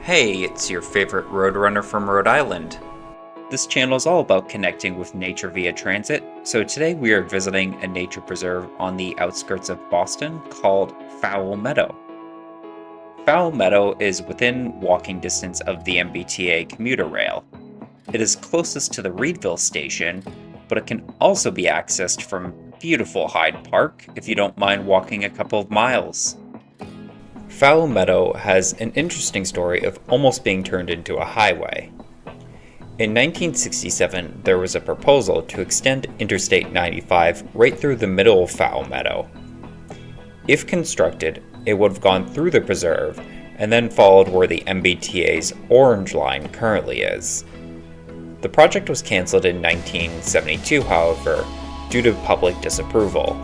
Hey, it's your favorite roadrunner from Rhode Island. This channel is all about connecting with nature via transit, so today we are visiting a nature preserve on the outskirts of Boston called Fowl Meadow. Fowl Meadow is within walking distance of the MBTA commuter rail. It is closest to the Reedville station, but it can also be accessed from beautiful Hyde Park if you don't mind walking a couple of miles. Fowl Meadow has an interesting story of almost being turned into a highway. In 1967, there was a proposal to extend Interstate 95 right through the middle of Fowl Meadow. If constructed, it would have gone through the preserve and then followed where the MBTA's Orange Line currently is. The project was canceled in 1972, however, due to public disapproval.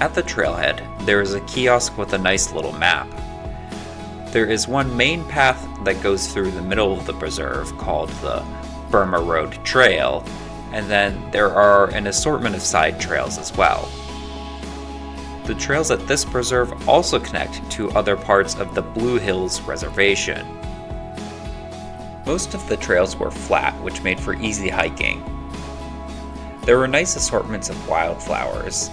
At the trailhead, there is a kiosk with a nice little map. There is one main path that goes through the middle of the preserve called the Burma Road Trail, and then there are an assortment of side trails as well. The trails at this preserve also connect to other parts of the Blue Hills Reservation. Most of the trails were flat, which made for easy hiking. There were nice assortments of wildflowers.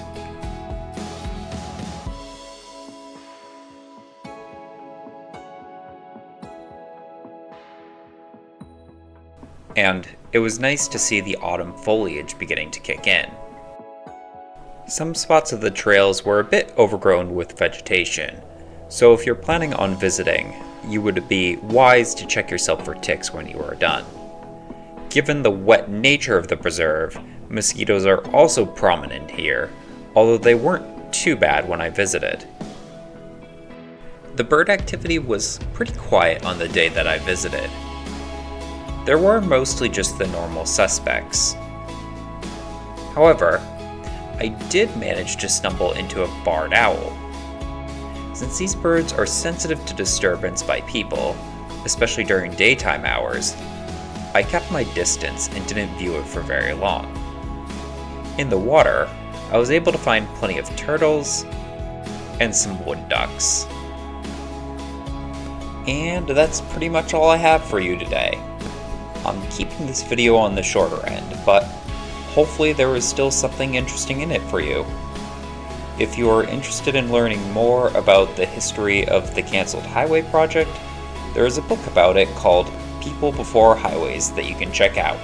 And it was nice to see the autumn foliage beginning to kick in. Some spots of the trails were a bit overgrown with vegetation, so if you're planning on visiting, you would be wise to check yourself for ticks when you are done. Given the wet nature of the preserve, mosquitoes are also prominent here, although they weren't too bad when I visited. The bird activity was pretty quiet on the day that I visited. There were mostly just the normal suspects. However, I did manage to stumble into a barred owl. Since these birds are sensitive to disturbance by people, especially during daytime hours, I kept my distance and didn't view it for very long. In the water, I was able to find plenty of turtles and some wood ducks. And that's pretty much all I have for you today. I'm keeping this video on the shorter end, but hopefully there is still something interesting in it for you. If you are interested in learning more about the history of the canceled highway project, there is a book about it called People Before Highways that you can check out.